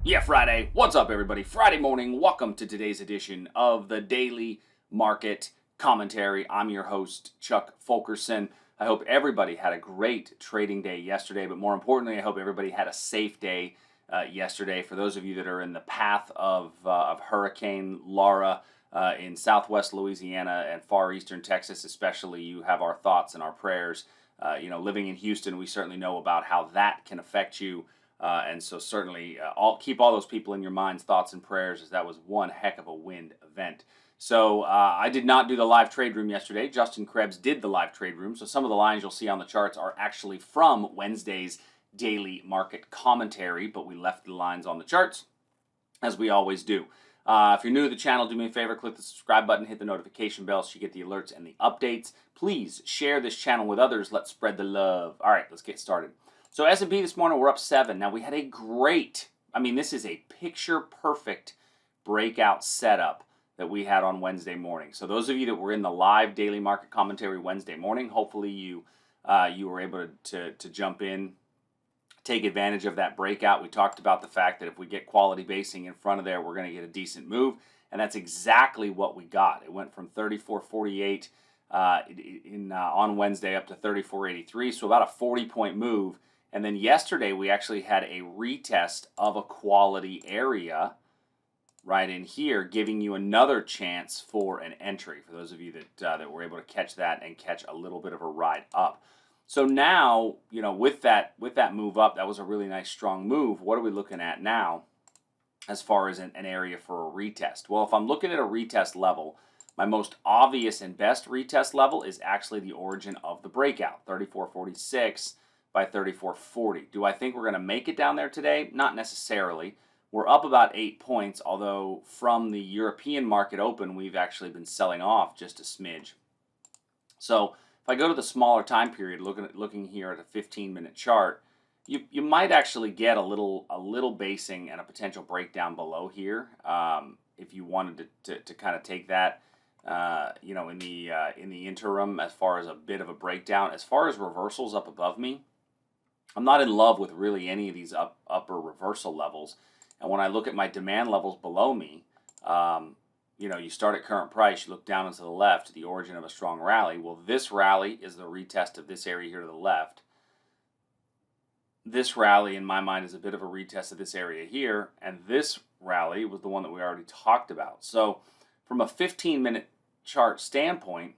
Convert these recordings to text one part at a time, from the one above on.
Yeah, Friday. What's up, everybody? Friday morning. Welcome to today's edition of the Daily Market Commentary. I'm your host, Chuck Fulkerson. I hope everybody had a great trading day yesterday, but more importantly, I hope everybody had a safe day yesterday. For those of you that are in the path of Hurricane Laura in southwest Louisiana and far eastern Texas especially, you have our thoughts and our prayers. Living in Houston, we certainly know about how that can affect you. And so certainly keep all those people in your minds, thoughts and prayers, as that was one heck of a wind event. So I did not do the live trade room yesterday. Justin Krebs did the live trade room. So some of the lines you'll see on the charts are actually from Wednesday's daily market commentary, but we left the lines on the charts as we always do. If you're new to the channel, do me a favor, click the subscribe button, hit the notification bell so you get the alerts and the updates. Please share this channel with others. Let's spread the love. All right, let's get started. So S&P this morning, we're up 7. Now, we had a great, this is a picture-perfect breakout setup that we had on Wednesday morning. So those of you that were in the live daily market commentary Wednesday morning, hopefully you were able to jump in, take advantage of that breakout. We talked about the fact that if we get quality basing in front of there, we're going to get a decent move, and that's exactly what we got. It went from 34.48 on Wednesday up to 34.83, so about a 40-point move. And then yesterday, we actually had a retest of a quality area right in here, giving you another chance for an entry, for those of you that were able to catch that and catch a little bit of a ride up. So now, with that move up, that was a really nice, strong move. What are we looking at now as far as an area for a retest? Well, if I'm looking at a retest level, my most obvious and best retest level is actually the origin of the breakout, 34.46. By 34.40. Do I think we're going to make it down there today? Not necessarily. We're up about 8 points, although from the European market open, we've actually been selling off just a smidge. So if I go to the smaller time period, looking here at a 15-minute chart, you might actually get a little basing and a potential breakdown below here if you wanted to kind of take that in the interim as far as a bit of a breakdown. As far as reversals up above me, I'm not in love with really any of these upper reversal levels. And when I look at my demand levels below me, you start at current price, you look down and to the left, the origin of a strong rally. Well, this rally is the retest of this area here to the left. This rally, in my mind, is a bit of a retest of this area here. And this rally was the one that we already talked about. So from a 15-minute chart standpoint,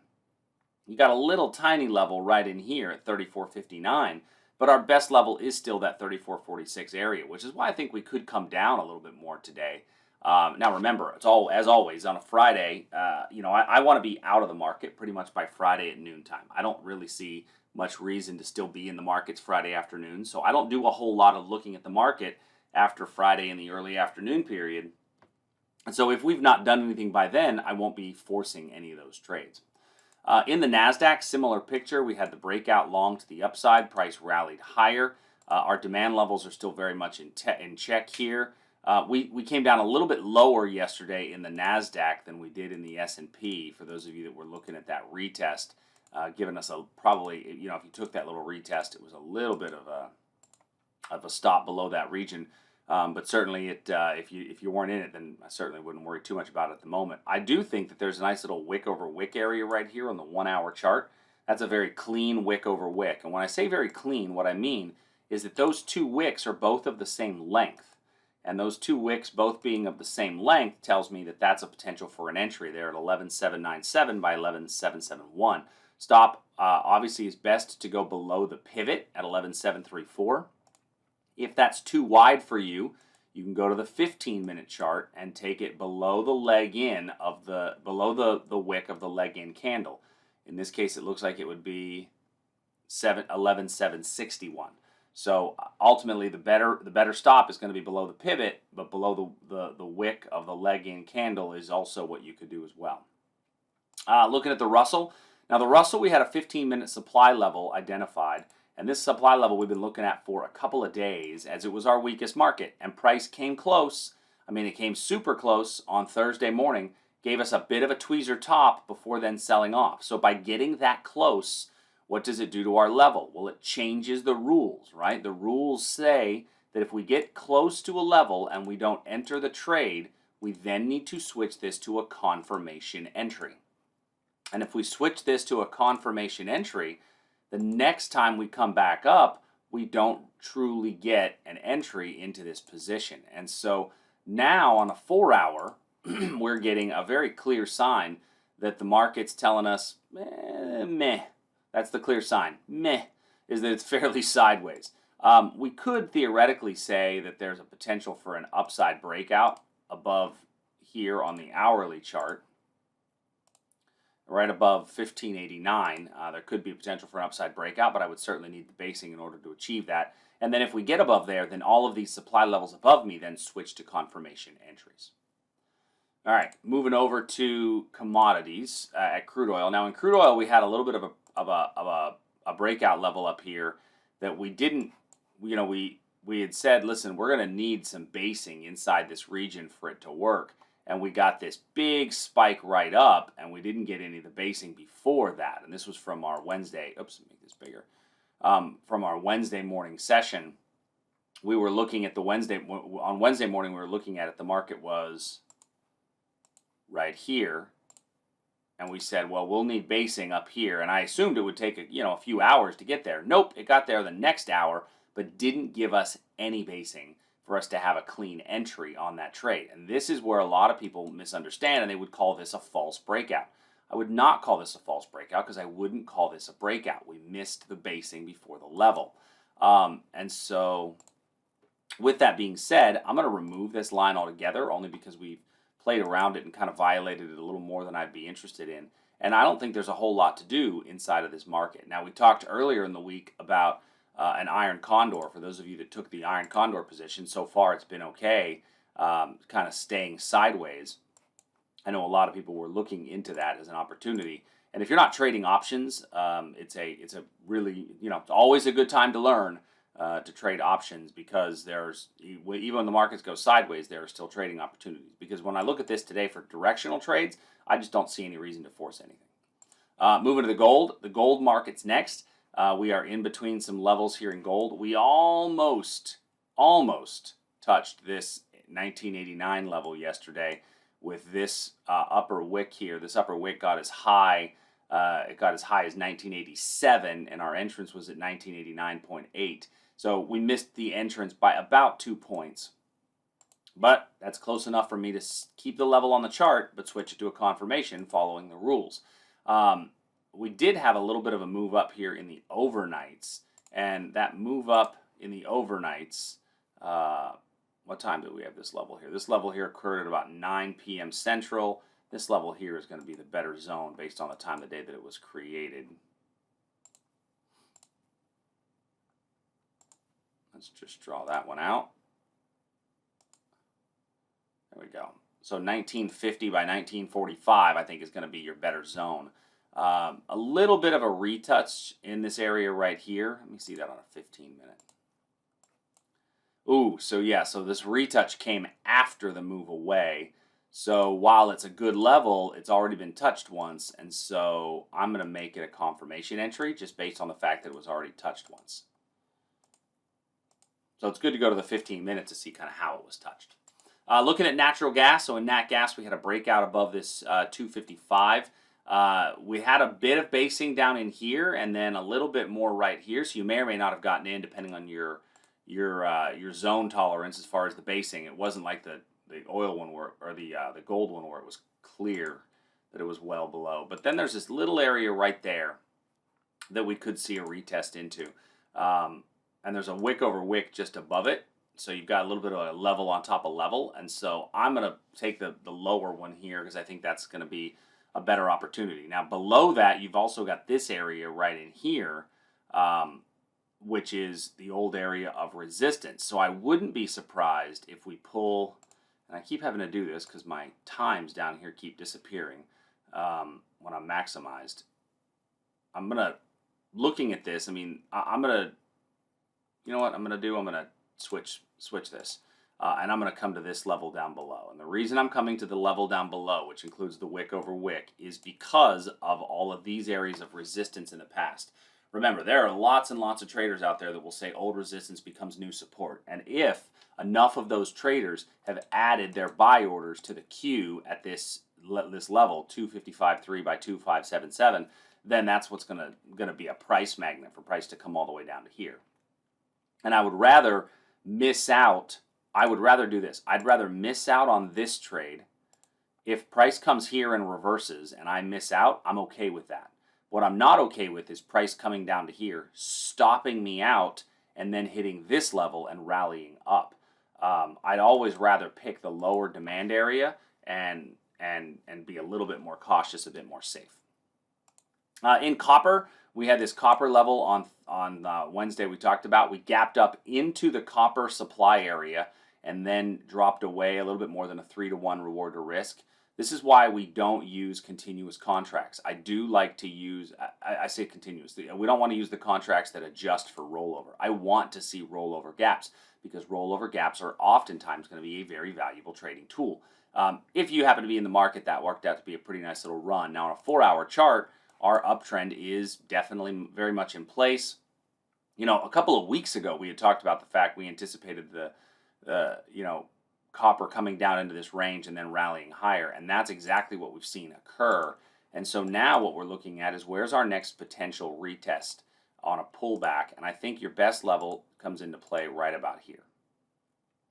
you got a little tiny level right in here at 34.59. But our best level is still that 34.46 area, which is why I think we could come down a little bit more today. Now, remember, it's as always, on a Friday, I want to be out of the market pretty much by Friday at noontime. I don't really see much reason to still be in the markets Friday afternoon, so I don't do a whole lot of looking at the market after Friday in the early afternoon period. And so if we've not done anything by then, I won't be forcing any of those trades. In the NASDAQ, similar picture. We had the breakout long to the upside. Price rallied higher. Our demand levels are still very much in check here. We came down a little bit lower yesterday in the NASDAQ than we did in the S&P, for those of you that were looking at that retest, giving us probably, if you took that little retest, it was a little bit of a stop below that region. But certainly, if you weren't in it, then I certainly wouldn't worry too much about it at the moment. I do think that there's a nice little wick over wick area right here on the 1-hour chart. That's a very clean wick over wick. And when I say very clean, what I mean is that those two wicks are both of the same length. And those two wicks both being of the same length tells me that that's a potential for an entry there at 11.797 by 11.771. Stop, obviously, is best to go below the pivot at 11.734. If that's too wide for you, you can go to the 15-minute chart and take it below the leg in of below the wick of the leg in candle. In this case, it looks like it would be 11.761. So ultimately, the better stop is going to be below the pivot, but below the wick of the leg in candle is also what you could do as well. Looking at the Russell. Now the Russell, we had a 15-minute supply level identified. And this supply level we've been looking at for a couple of days, as it was our weakest market. And price came close. It came super close on Thursday morning. Gave us a bit of a tweezer top before then selling off. So by getting that close, what does it do to our level? Well, it changes the rules, right? The rules say that if we get close to a level and we don't enter the trade, we then need to switch this to a confirmation entry. And if we switch this to a confirmation entry, the next time we come back up, we don't truly get an entry into this position. And so now on a 4-hour, we're getting a very clear sign that the market's telling us, meh. That's the clear sign. Meh is that it's fairly sideways. We could theoretically say that there's a potential for an upside breakout above here on the hourly chart, right above 1589. There could be potential for an upside breakout, but I would certainly need the basing in order to achieve that. And then if we get above there, then all of these supply levels above me then switch to confirmation entries. All right, moving over to commodities at crude oil. Now in crude oil, we had a little bit of a breakout level up here that we didn't, we had said, listen, we're going to need some basing inside this region for it to work. And we got this big spike right up, and we didn't get any of the basing before that. And this was from our Wednesday, oops, make this bigger, from our Wednesday morning session. We were looking at on Wednesday morning, we were looking at it, the market was right here. And we said, well, we'll need basing up here. And I assumed it would take a few hours to get there. Nope, it got there the next hour, but didn't give us any basing for us to have a clean entry on that trade. And this is where a lot of people misunderstand, and they would call this a false breakout. I would not call this a false breakout because I wouldn't call this a breakout. We missed the basing before the level. And so with that being said, I'm going to remove this line altogether only because we've played around it and kind of violated it a little more than I'd be interested in. And I don't think there's a whole lot to do inside of this market. Now, we talked earlier in the week about an iron condor. For those of you that took the iron condor position, so far it's been okay, kind of staying sideways. I know a lot of people were looking into that as an opportunity. And if you're not trading options, it's a really, it's always a good time to learn to trade options, because even when the markets go sideways, there are still trading opportunities. Because when I look at this today for directional trades, I just don't see any reason to force anything. Moving to the gold market's next. We are in between some levels here in gold. We almost touched this 1989 level yesterday with this upper wick here. This upper wick got as high, it got as high as 1987, and our entrance was at 1989.8. So we missed the entrance by about 2 points. But that's close enough for me to keep the level on the chart, but switch it to a confirmation following the rules. We did have a little bit of a move up here in the overnights, and that move up in the overnights, what time did we have this level here? This level here occurred at about 9 p.m. Central. This level here is going to be the better zone based on the time of day that it was created. Let's just draw that one out. There we go. So 1950 by 1945, I think, is going to be your better zone. A little bit of a retouch in this area right here. Let me see that on a 15-minute. Ooh, so yeah, so this retouch came after the move away. So while it's a good level, it's already been touched once, and so I'm going to make it a confirmation entry just based on the fact that it was already touched once. So it's good to go to the 15-minute to see kind of how it was touched. Looking at natural gas, so in nat gas we had a breakout above this 255. We had a bit of basing down in here, and then a little bit more right here. So you may or may not have gotten in, depending on your zone tolerance as far as the basing. It wasn't like the oil one or the gold one where it was clear that it was well below. But then there's this little area right there that we could see a retest into, and there's a wick over wick just above it. So you've got a little bit of a level on top of level, and so I'm going to take the lower one here because I think that's going to be a better opportunity. Now below that, you've also got this area right in here, which is the old area of resistance. So I wouldn't be surprised if we pull, and I keep having to do this because my times down here keep disappearing when I'm maximized. I'm going to, looking at this, I mean, I'm going to, you know what I'm going to do? I'm going to switch this. And I'm going to come to this level down below. And the reason I'm coming to the level down below, which includes the wick over wick, is because of all of these areas of resistance in the past. Remember, there are lots and lots of traders out there that will say old resistance becomes new support. And if enough of those traders have added their buy orders to the queue at this level, 255.3 by 2577, then that's what's going to be a price magnet for price to come all the way down to here. And I would rather miss out. I would rather do this. I'd rather miss out on this trade. If price comes here and reverses and I miss out, I'm okay with that. What I'm not okay with is price coming down to here, stopping me out, and then hitting this level and rallying up. I'd always rather pick the lower demand area and be a little bit more cautious, a bit more safe. In copper, we had this copper level on Wednesday we talked about. We gapped up into the copper supply area and then dropped away a little bit more than a 3-to-1 reward to risk. This is why we don't use continuous contracts. I do like to use, I say continuous, we don't want to use the contracts that adjust for rollover. I want to see rollover gaps because rollover gaps are oftentimes going to be a very valuable trading tool. If you happen to be in the market, that worked out to be a pretty nice little run. Now on a 4-hour chart, our uptrend is definitely very much in place. You know, a couple of weeks ago, we had talked about the fact we anticipated the copper coming down into this range and then rallying higher, and that's exactly what we've seen occur. And so now what we're looking at is where's our next potential retest on a pullback, and I think your best level comes into play right about here.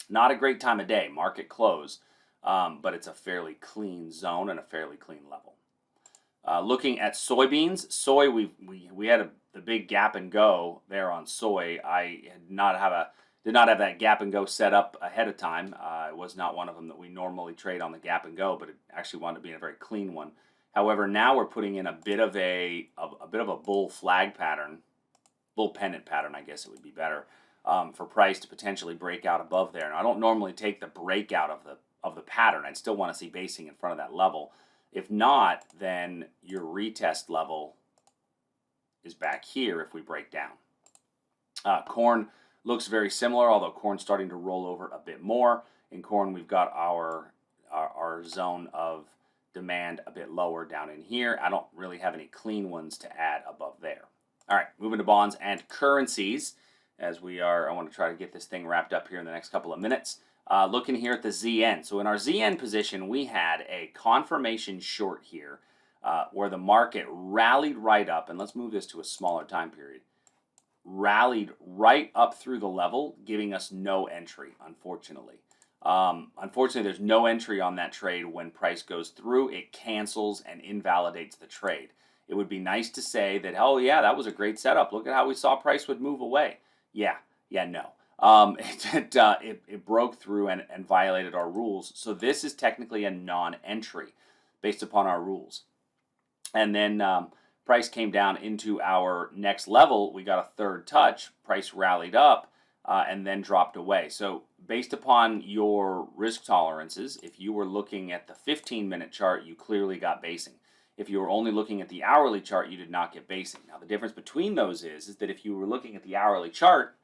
Not a great time of day, market close, but it's a fairly clean zone and a fairly clean level. Looking at soybeans, soy, we had the big gap and go there on soy. I did not have that gap and go set up ahead of time. It was not one of them that we normally trade on the gap and go, but it actually wound up being a very clean one. However, now we're putting in a bit of a bull flag pattern, bull pennant pattern, I guess it would be better, for price to potentially break out above there. Now, I don't normally take the breakout of the pattern. I'd still want to see basing in front of that level. If not, then your retest level is back here if we break down. Corn looks very similar, although corn's starting to roll over a bit more. In corn, we've got our zone of demand a bit lower down in here. I don't really have any clean ones to add above there. All right, moving to bonds and currencies. I want to try to get this thing wrapped up here in the next couple of minutes. Looking here at the ZN. So in our ZN position, we had a confirmation short here where the market rallied right up. And let's move this to a smaller time period. Rallied right up through the level, giving us no entry, unfortunately. Unfortunately, there's no entry on that trade when price goes through. It cancels and invalidates the trade. It would be nice to say that, oh, yeah, that was a great setup. Look at how we saw price would move away. Yeah, no. It broke through and violated our rules. So this is technically a non-entry based upon our rules. And then price came down into our next level. We got a third touch. Price rallied up and then dropped away. So based upon your risk tolerances, if you were looking at the 15-minute chart, you clearly got basing. If you were only looking at the hourly chart, you did not get basing. Now, the difference between those is that if you were looking at the hourly chart,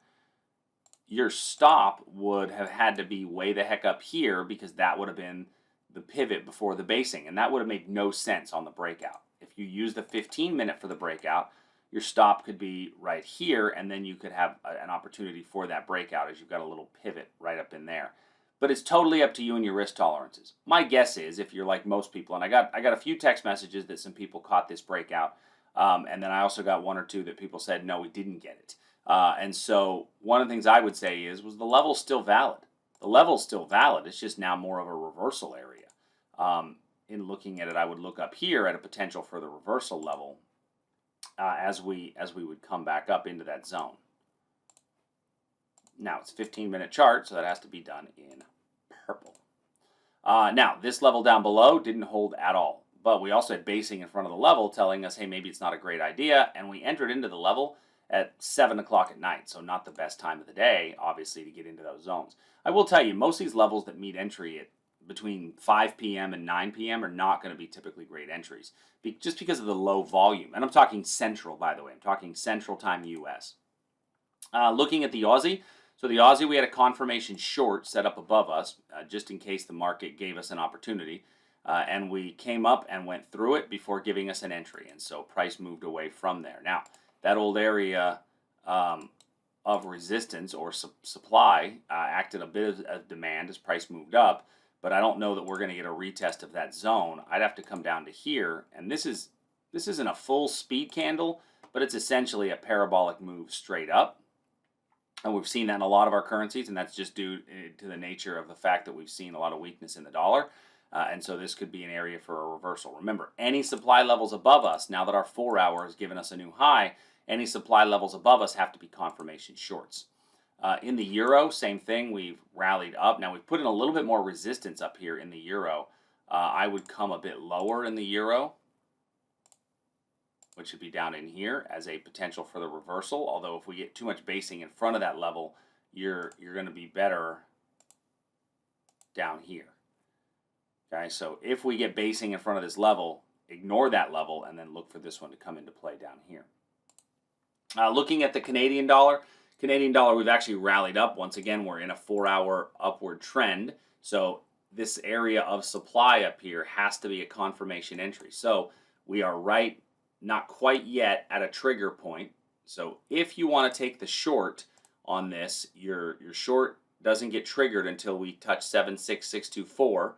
your stop would have had to be way the heck up here because that would have been the pivot before the basing, and that would have made no sense on the breakout. If you use the 15-minute for the breakout, your stop could be right here, and then you could have an opportunity for that breakout as you've got a little pivot right up in there. But it's totally up to you and your risk tolerances. My guess is, if you're like most people, and I got a few text messages that some people caught this breakout, and then I also got one or two that people said, no, we didn't get it. And so one of the things I would say was the level's still valid. The level's still valid. It's just now more of a reversal area. In looking at it, I would look up here at a potential for the reversal level as we would come back up into that zone. Now, it's a 15-minute chart, so that has to be done in purple. Now, this level down below didn't hold at all, but we also had basing in front of the level telling us, hey, maybe it's not a great idea, and we entered into the level at 7 o'clock at night, so not the best time of the day, obviously, to get into those zones. I will tell you, most of these levels that meet entry at between 5 p.m. and 9 p.m. are not going to be typically great entries, just because of the low volume. And I'm talking central, by the way. I'm talking central time U.S. Looking at the Aussie, so the Aussie, we had a confirmation short set up above us, just in case the market gave us an opportunity. And we came up and went through it before giving us an entry. And so price moved away from there. Now, that old area of resistance or supply acted a bit of demand as price moved up, but I don't know that we're going to get a retest of that zone. I'd have to come down to here, and this isn't a full speed candle, but it's essentially a parabolic move straight up. And we've seen that in a lot of our currencies, and that's just due to the nature of the fact that we've seen a lot of weakness in the dollar. And so this could be an area for a reversal. Remember, any supply levels above us, now that our 4 hour has given us a new high, any supply levels above us have to be confirmation shorts. In the euro, same thing. We've rallied up. Now we've put in a little bit more resistance up here in the euro. I would come a bit lower in the euro, which should be down in here as a potential for the reversal. Although if we get too much basing in front of that level, you're going to be better down here. Okay, so if we get basing in front of this level, ignore that level and then look for this one to come into play down here. Looking at the Canadian dollar, we've actually rallied up. Once again, we're in a 4 hour upward trend. So this area of supply up here has to be a confirmation entry. So we are right, not quite yet, at a trigger point. So if you want to take the short on this, your short doesn't get triggered until we touch 76624.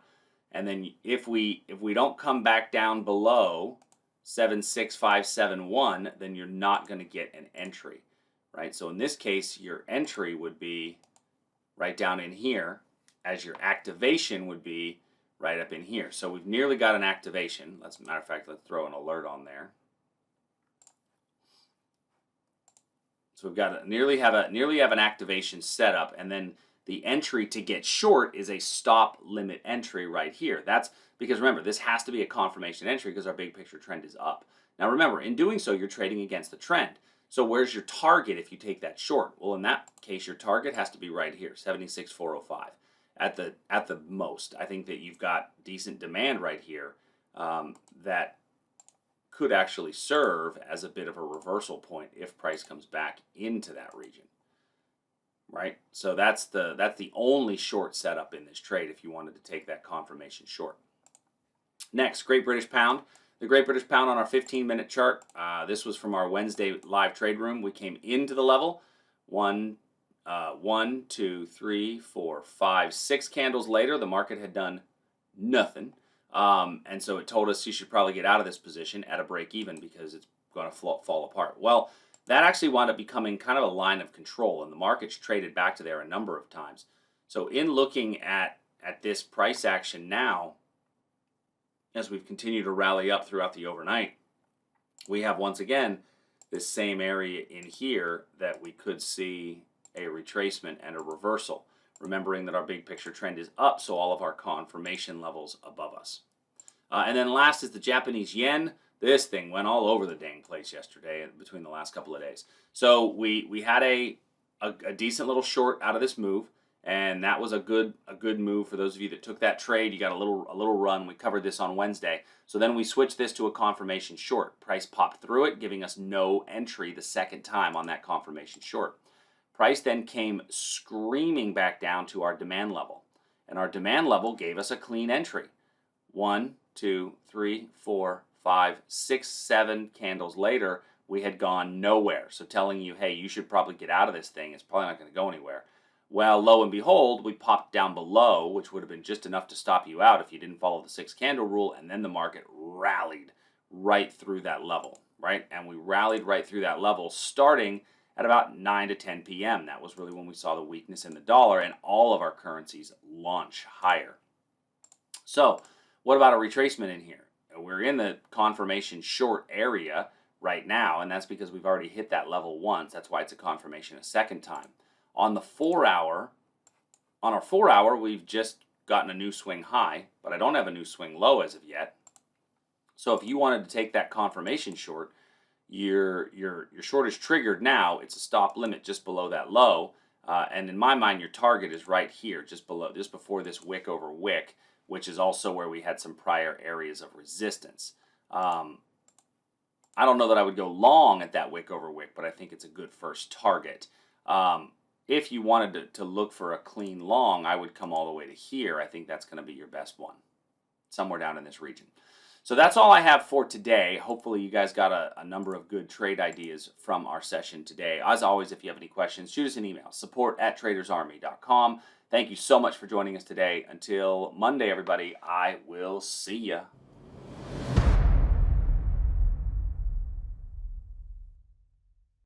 And then if we don't come back down below 76571, then you're not going to get an entry, right? So in this case, your entry would be right down in here, as your activation would be right up in here. So we've nearly got an activation. As a matter of fact, let's throw an alert on there. So we've got nearly have an activation set up, and then the entry to get short is a stop limit entry right here. That's because, remember, this has to be a confirmation entry because our big picture trend is up. Now remember, in doing so, you're trading against the trend. So where's your target if you take that short? Well, in that case, your target has to be right here, 76,405 at the most. I think that you've got decent demand right here that could actually serve as a bit of a reversal point if price comes back into that region. Right, so that's the only short setup in this trade if you wanted to take that confirmation short. Next, Great British Pound. The Great British Pound on our 15-minute chart. This was from our Wednesday live trade room. We came into the level. 1, 2, 3, 4, 5, 6 candles later, the market had done nothing, and so it told us you should probably get out of this position at a break even because it's going to fall apart. Well, that actually wound up becoming kind of a line of control, and the market's traded back to there a number of times. So in looking at this price action now, as we've continued to rally up throughout the overnight, we have once again this same area in here that we could see a retracement and a reversal, remembering that our big picture trend is up, so all of our confirmation levels above us. And then last is the Japanese yen. This thing went all over the dang place yesterday between the last couple of days. So we had a decent little short out of this move, and that was a good move for those of you that took that trade. You got a little run. We covered this on Wednesday. So then we switched this to a confirmation short. Price popped through it, giving us no entry the second time on that confirmation short. Price then came screaming back down to our demand level, and our demand level gave us a clean entry. 1, 2, 3, 4, 5, 6, 7 candles later, we had gone nowhere. So telling you, hey, you should probably get out of this thing. It's probably not going to go anywhere. Well, lo and behold, we popped down below, which would have been just enough to stop you out if you didn't follow the 6 candle rule, and then the market rallied right through that level, right? And we rallied right through that level starting at about 9 to 10 p.m. That was really when we saw the weakness in the dollar, and all of our currencies launch higher. So what about a retracement in here? We're in the confirmation short area right now, and that's because we've already hit that level once. That's why it's a confirmation a second time. On the 4 hour, on our 4 hour, we've just gotten a new swing high, but I don't have a new swing low as of yet. So if you wanted to take that confirmation short, your short is triggered now. It's a stop limit just below that low, and in my mind, your target is right here, just before this wick over wick, which is also where we had some prior areas of resistance. I don't know that I would go long at that wick over wick, but I think it's a good first target. If you wanted to look for a clean long, I would come all the way to here. I think that's going to be your best one, somewhere down in this region. So that's all I have for today. Hopefully you guys got a number of good trade ideas from our session today. As always, if you have any questions, shoot us an email, support@tradersarmy.com. Thank you so much for joining us today. Until Monday, everybody, I will see ya.